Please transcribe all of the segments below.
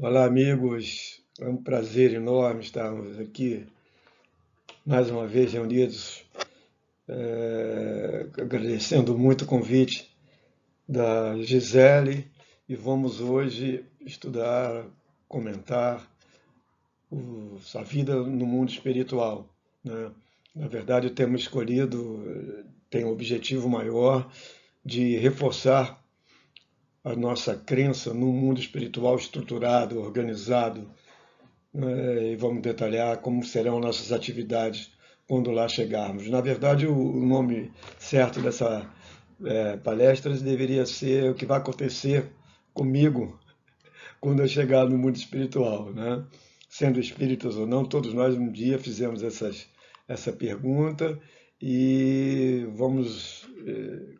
Olá, amigos. É um prazer enorme estarmos aqui mais uma vez reunidos, agradecendo muito o convite da Gisele e vamos hoje estudar, comentar a vida no mundo espiritual, né? Na verdade, o tema escolhido tem um objetivo maior de reforçar a nossa crença num mundo espiritual estruturado, organizado, e vamos detalhar como serão nossas atividades quando lá chegarmos. Na verdade, o nome certo dessa palestra deveria ser o que vai acontecer comigo quando eu chegar no mundo espiritual, né? Sendo espíritas ou não, todos nós um dia fizemos essa pergunta e vamos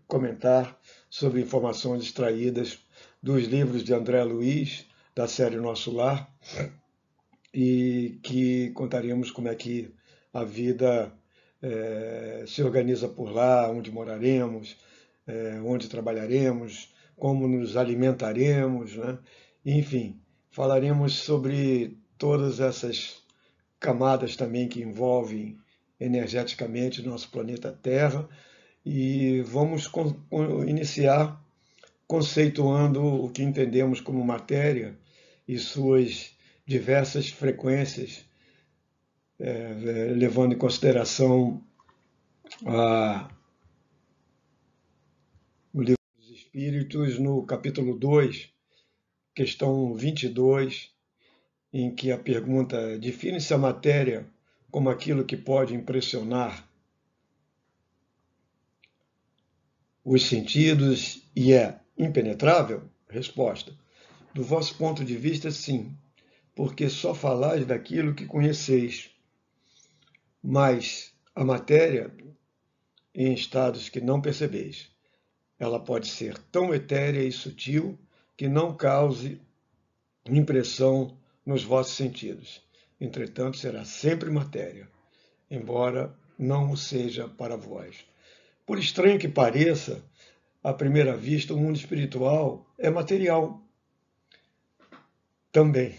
comentar sobre informações extraídas dos livros de André Luiz, da série Nosso Lar, e que contaríamos como é que a vida se organiza por lá, onde moraremos, onde trabalharemos, como nos alimentaremos, né? Enfim, falaremos sobre todas essas camadas também que envolvem energeticamente nosso planeta Terra e vamos iniciar conceituando o que entendemos como matéria e suas diversas frequências, levando em consideração o livro dos Espíritos, no capítulo 2, questão 22, em que a pergunta define-se a matéria como aquilo que pode impressionar os sentidos e é impenetrável? Resposta: do vosso ponto de vista, sim, porque só falais daquilo que conheceis, mas a matéria em estados que não percebeis. Ela pode ser tão etérea e sutil que não cause impressão nos vossos sentidos. Entretanto, será sempre matéria, embora não o seja para vós. Por estranho que pareça, à primeira vista, o mundo espiritual é material também,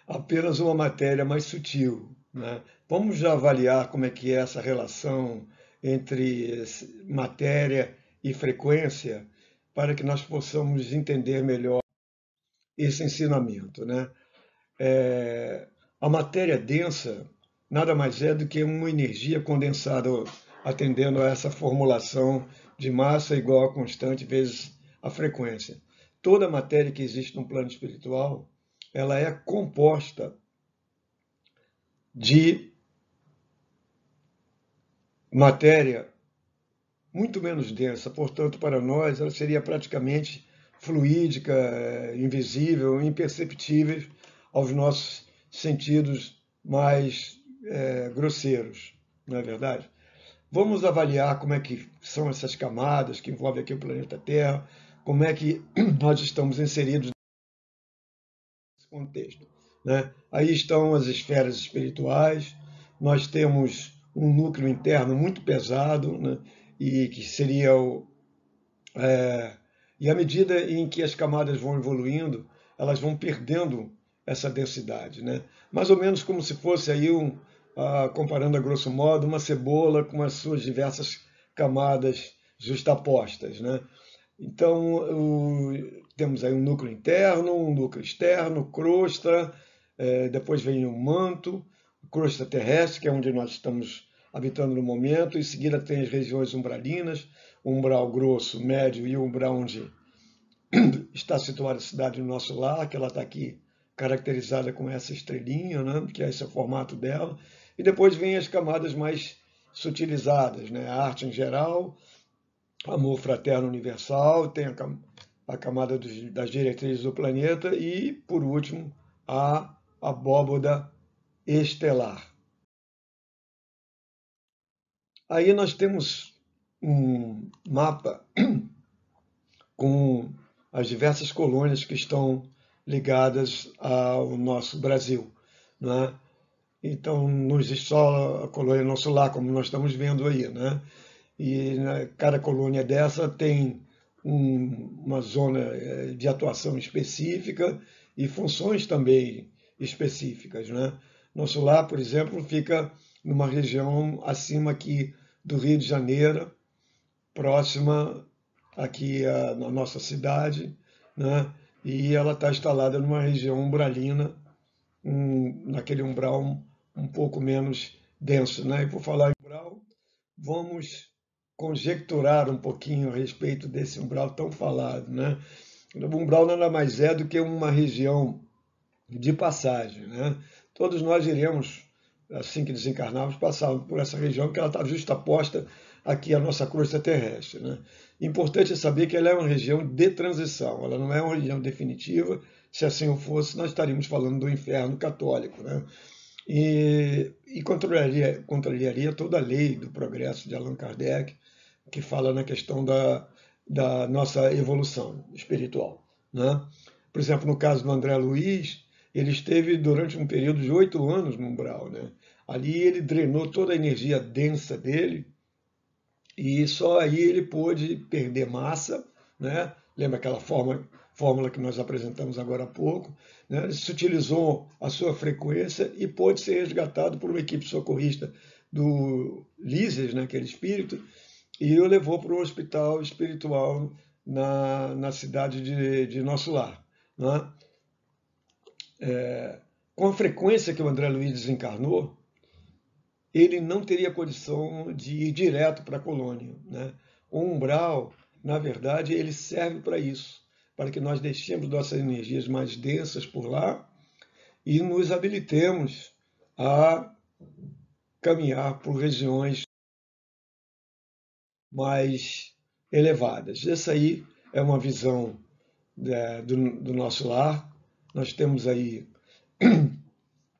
apenas uma matéria mais sutil, né? Vamos já avaliar como é que é essa relação entre matéria e frequência para que nós possamos entender melhor esse ensinamento, né? A matéria densa nada mais é do que uma energia condensada, atendendo a essa formulação de massa igual a constante vezes a frequência. Toda matéria que existe no plano espiritual, ela é composta de matéria muito menos densa, portanto, para nós, ela seria praticamente fluídica, invisível, imperceptível aos nossos sentidos mais grosseiros, não é verdade? Vamos avaliar como é que são essas camadas que envolvem aqui o planeta Terra, como é que nós estamos inseridos nesse contexto, né? Aí estão as esferas espirituais, nós temos um núcleo interno muito pesado, né? E que seria e à medida em que as camadas vão evoluindo, elas vão perdendo essa densidade, né? Mais ou menos como se fosse aí comparando a grosso modo, uma cebola com as suas diversas camadas justapostas, né? Então, temos aí um núcleo interno, um núcleo externo, crosta, depois vem o manto, crosta terrestre, que é onde nós estamos habitando no momento, em seguida tem as regiões umbralinas, o umbral grosso, médio e o umbral onde está situada a cidade do nosso lar, que ela está aqui caracterizada com essa estrelinha, né, que é esse o formato dela, e depois vem as camadas mais sutilizadas, né, a arte em geral, amor fraterno universal, tem a camada das diretrizes do planeta e, por último, a abóboda estelar. Aí nós temos um mapa com as diversas colônias que estão ligadas ao nosso Brasil, né? Então, não existe só a colônia Nosso Lar, como nós estamos vendo aí, né? E cada colônia dessa tem uma zona de atuação específica e funções também específicas, né? Nosso lar, por exemplo, fica numa região acima aqui do Rio de Janeiro, próxima aqui à nossa cidade, né? E ela está instalada numa região umbralina, naquele umbral um pouco menos denso, né? E por falar em umbral, vamos conjecturar um pouquinho a respeito desse umbral tão falado, né? O umbral nada mais é do que uma região de passagem, né? Todos nós iremos, assim que desencarnarmos, passar por essa região que ela está justaposta aqui à nossa crosta terrestre, né? Importante é saber que ela é uma região de transição, ela não é uma região definitiva. Se assim o fosse, nós estaríamos falando do inferno católico, né? E contrariaria toda a lei do progresso de Allan Kardec, que fala na questão da nossa evolução espiritual, né? Por exemplo, no caso do André Luiz, ele esteve durante um período de 8 anos no umbral, né? Ali ele drenou toda a energia densa dele e só aí ele pôde perder massa, né? Lembra aquela fórmula que nós apresentamos agora há pouco, né? Se utilizou a sua frequência e pôde ser resgatado por uma equipe socorrista do Lísias, né? Aquele espírito, e o levou para um hospital espiritual na cidade de Nosso Lar, né? Com a frequência que o André Luiz desencarnou, ele não teria condição de ir direto para a colônia, né? O umbral, na verdade, ele serve para isso, para que nós deixemos nossas energias mais densas por lá e nos habilitemos a caminhar por regiões mais elevadas. Essa aí é uma visão do nosso lar. Nós temos aí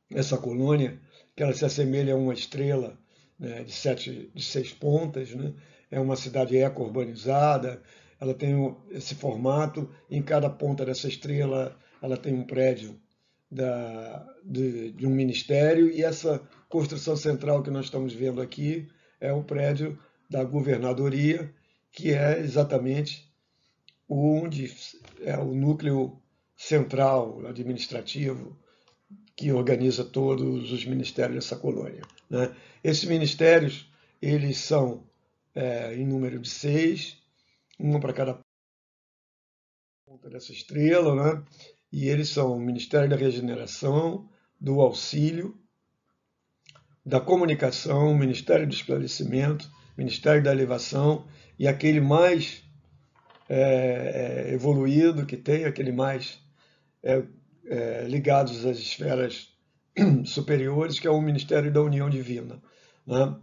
essa colônia, que ela se assemelha a uma estrela, né, de 6 pontas, né? É uma cidade eco-urbanizada, ela tem esse formato, em cada ponta dessa estrela ela tem um prédio de um ministério, e essa construção central que nós estamos vendo aqui é o prédio da governadoria, que é exatamente onde é o núcleo central administrativo que organiza todos os ministérios dessa colônia, né? Esses ministérios, eles são em número de 6, um para cada ponta dessa estrela, né? E eles são o Ministério da Regeneração, do Auxílio, da Comunicação, Ministério do Esclarecimento, Ministério da Elevação, e aquele mais evoluído que tem, aquele mais ligados às esferas superiores, que é o Ministério da União Divina, né?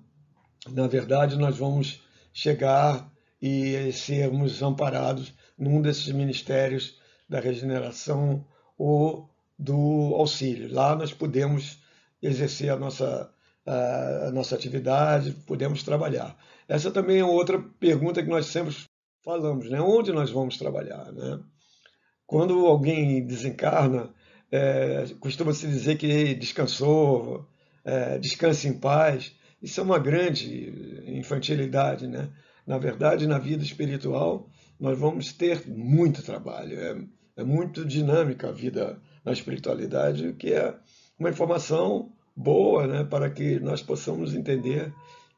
Na verdade, nós vamos chegar e sermos amparados num desses ministérios da regeneração ou do auxílio. Lá nós podemos exercer a nossa atividade, podemos trabalhar. Essa também é outra pergunta que nós sempre falamos, né? Onde nós vamos trabalhar, né? Quando alguém desencarna, costuma-se dizer que descansou, descanse em paz. Isso é uma grande infantilidade, né? Na verdade, na vida espiritual, nós vamos ter muito trabalho. É muito dinâmica a vida na espiritualidade, o que é uma informação boa, né? Para que nós possamos entender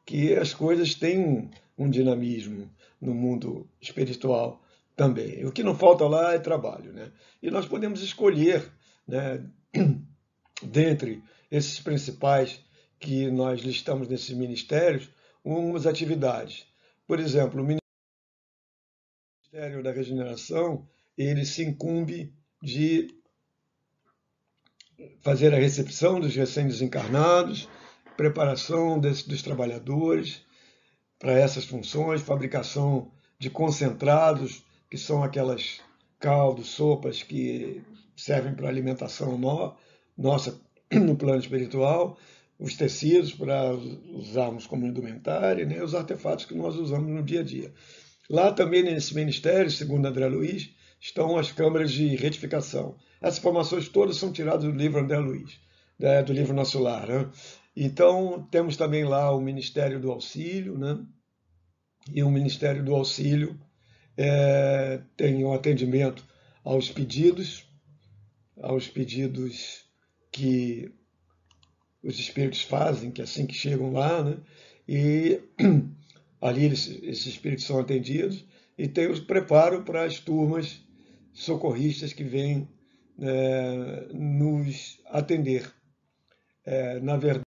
que as coisas têm um dinamismo no mundo espiritual também. O que não falta lá é trabalho, né? E nós podemos escolher, né, dentre esses principais que nós listamos nesses ministérios, umas atividades. Por exemplo, o Ministério da Regeneração, ele se incumbe de fazer a recepção dos recém-desencarnados, preparação dos trabalhadores para essas funções, fabricação de concentrados, que são aquelas caldos, sopas que servem para alimentação nossa no plano espiritual, os tecidos para usarmos como indumentária, né, os artefatos que nós usamos no dia a dia. Lá também nesse ministério, segundo André Luiz, estão as câmaras de retificação. Essas informações todas são tiradas do livro André Luiz, do livro Nosso Lar, né? Então, temos também lá o Ministério do Auxílio, né? E o Ministério do Auxílio, tem um atendimento aos pedidos que os espíritos fazem, que assim que chegam lá, né? E ali esses espíritos são atendidos e tem o preparo para as turmas socorristas que vêm nos atender. Na verdade,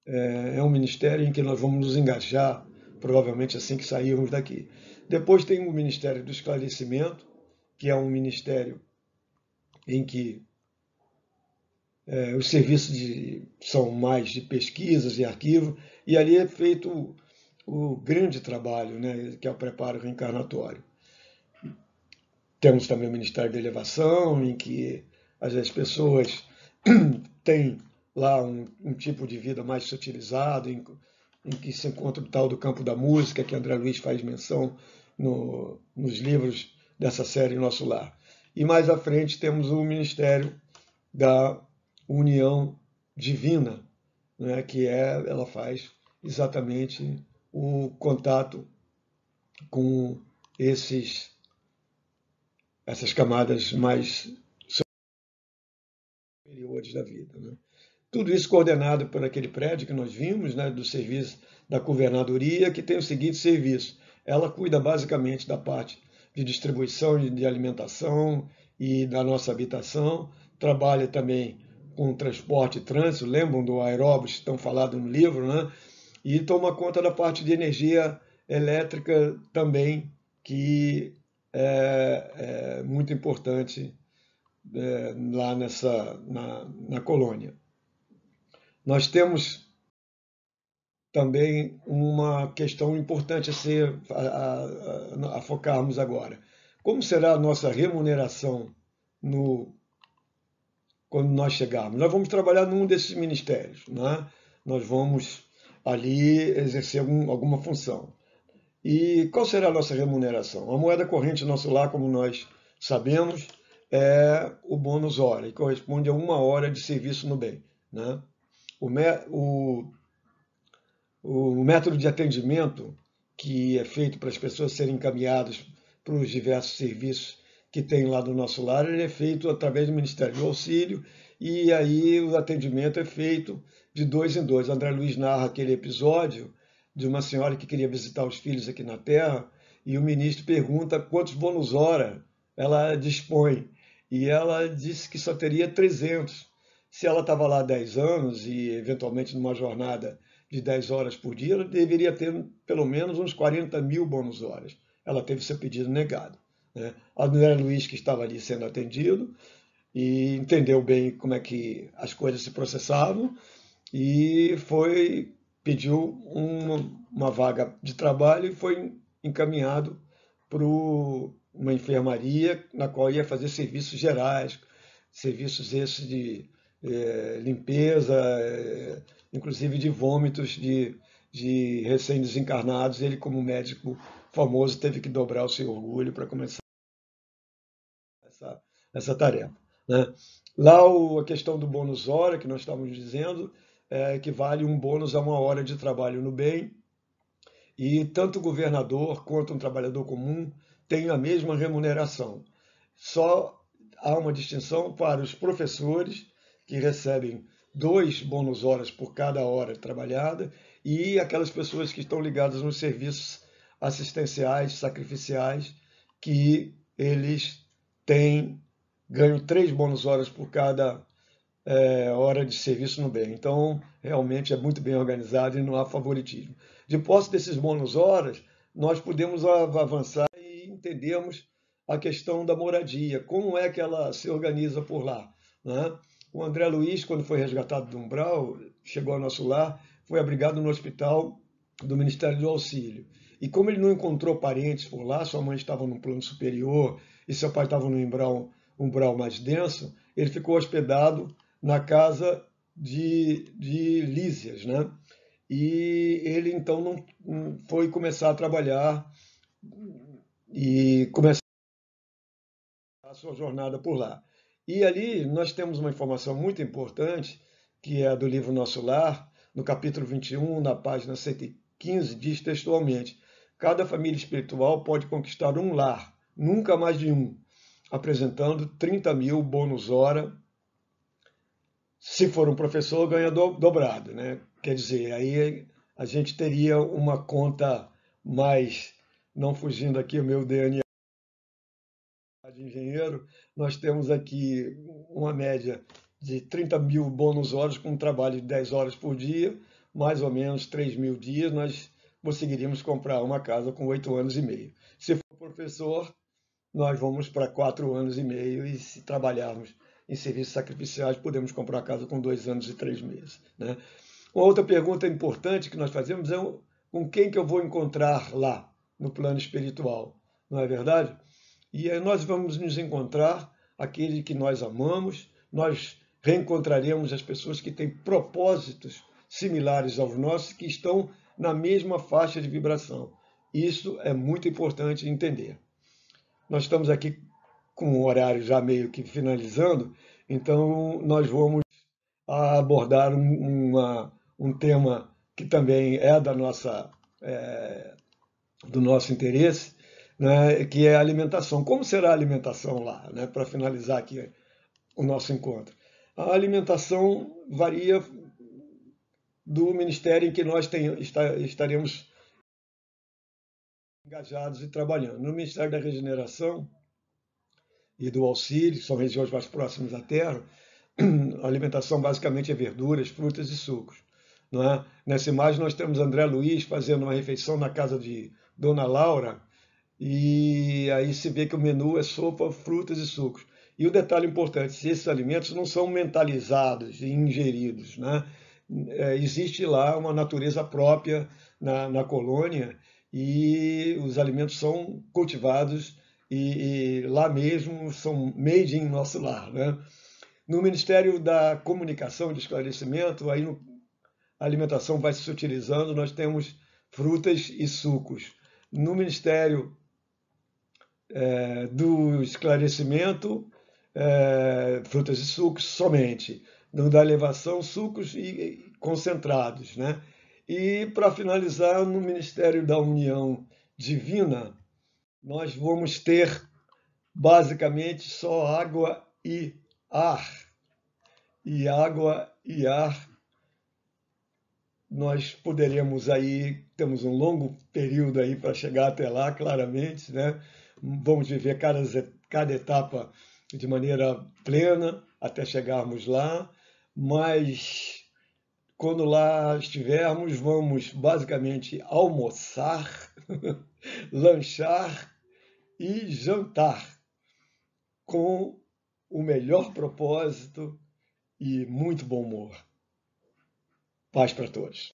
é um ministério em que nós vamos nos engajar, provavelmente assim que sairmos daqui. Depois tem o Ministério do Esclarecimento, que é um ministério em que os serviços são mais de pesquisas e arquivo, e ali é feito o grande trabalho, né, que é o preparo reencarnatório. Temos também o Ministério da Elevação, em que as pessoas têm lá um tipo de vida mais sutilizado, em que se encontra o tal do campo da música, que André Luiz faz menção nos livros dessa série Nosso Lar. E mais à frente temos o Ministério da União Divina, né, que ela faz exatamente o contato com essas camadas mais superiores da vida, né? Tudo isso coordenado por aquele prédio que nós vimos, né, do serviço da governadoria, que tem o seguinte serviço. Ela cuida basicamente da parte de distribuição de alimentação e da nossa habitação, trabalha também com transporte e trânsito, lembram do aeróbus que estão falados no livro, né? E toma conta da parte de energia elétrica também, que é muito importante lá na colônia. Nós temos também uma questão importante a focarmos agora. Como será a nossa remuneração quando nós chegarmos? Nós vamos trabalhar num desses ministérios, né? Nós vamos ali exercer alguma função. E qual será a nossa remuneração? A moeda corrente do nosso lar, como nós sabemos, é o bônus hora, e corresponde a 1 hora de serviço no bem, né? O método de atendimento que é feito para as pessoas serem encaminhadas para os diversos serviços que tem lá do nosso lar, ele é feito através do Ministério do Auxílio, e aí o atendimento é feito de 2 em 2. André Luiz narra aquele episódio de uma senhora que queria visitar os filhos aqui na Terra, e o ministro pergunta quantos bônus hora ela dispõe, e ela disse que só teria 300. Se ela estava lá 10 anos e eventualmente numa jornada de 10 horas por dia, ela deveria ter pelo menos uns 40 mil bônus horas. Ela teve seu pedido negado, né? André Luiz, que estava ali sendo atendido, e entendeu bem como é que as coisas se processavam, e pediu uma vaga de trabalho e foi encaminhado para uma enfermaria na qual ia fazer serviços gerais, serviços esses de limpeza, inclusive de vômitos de recém-desencarnados. Ele, como médico famoso, teve que dobrar o seu orgulho para começar essa tarefa, né? Lá a questão do bônus hora, que nós estávamos dizendo, equivale um bônus a 1 hora de trabalho no bem, e tanto o governador quanto um trabalhador comum têm a mesma remuneração. Só há uma distinção para os professores, que recebem 2 bônus horas por cada hora trabalhada, e aquelas pessoas que estão ligadas nos serviços assistenciais, sacrificiais, que eles ganham 3 bônus horas por cada hora de serviço no bem. Então, realmente é muito bem organizado e não há favoritismo. De posse desses bônus horas, nós podemos avançar e entendermos a questão da moradia, como é que ela se organiza por lá, né? O André Luiz, quando foi resgatado do umbral, chegou ao nosso lar, foi abrigado no hospital do Ministério do Auxílio. E como ele não encontrou parentes por lá, sua mãe estava num plano superior e seu pai estava num umbral mais denso, ele ficou hospedado na casa de Lísias, né? E ele então não foi começar a trabalhar e começar a sua jornada por lá. E ali nós temos uma informação muito importante, que é a do livro Nosso Lar, no capítulo 21, na página 15 diz textualmente: cada família espiritual pode conquistar um lar, nunca mais de um, apresentando 30 mil bônus hora. Se for um professor, ganha dobrado, né? Quer dizer, aí a gente teria uma conta mais, não fugindo aqui o meu DNA de engenheiro, nós temos aqui uma média de 30 mil bônus horas com um trabalho de 10 horas por dia, mais ou menos 3 mil dias, nós conseguiríamos comprar uma casa com 8 anos e meio. Se for professor, nós vamos para 4 anos e meio e se trabalharmos em serviços sacrificiais, podemos comprar uma casa com 2 anos e 3 meses. Né? Uma outra pergunta importante que nós fazemos é com quem que eu vou encontrar lá no plano espiritual, não é verdade? E aí nós vamos nos encontrar aquele que nós amamos, nós reencontraremos as pessoas que têm propósitos similares aos nossos, que estão na mesma faixa de vibração. Isso é muito importante entender. Nós estamos aqui com o horário já meio que finalizando, então nós vamos abordar um tema que também é do nosso interesse, né, que é a alimentação. Como será a alimentação lá, né, para finalizar aqui o nosso encontro? A alimentação varia do ministério em que nós estaremos engajados e trabalhando. No Ministério da Regeneração e do Auxílio, que são regiões mais próximas à Terra, a alimentação basicamente é verduras, frutas e sucos. Não é? Nessa imagem nós temos André Luiz fazendo uma refeição na casa de Dona Laura, e aí se vê que o menu é sopa, frutas e sucos. E o detalhe importante, esses alimentos não são mentalizados e ingeridos. Né? Existe lá uma natureza própria na colônia e os alimentos são cultivados e lá mesmo são made in nosso lar. Né? No Ministério da Comunicação e do Esclarecimento, aí a alimentação vai se utilizando, nós temos frutas e sucos. No Ministério do Esclarecimento, frutas e sucos somente. No da elevação, sucos e concentrados. Né? E, para finalizar, no Ministério da União Divina, nós vamos ter basicamente só água e ar. E água e ar, nós poderemos aí, temos um longo período aí para chegar até lá, claramente, né? Vamos viver cada etapa de maneira plena até chegarmos lá, mas quando lá estivermos, vamos basicamente almoçar, lanchar e jantar com o melhor propósito e muito bom humor. Paz para todos.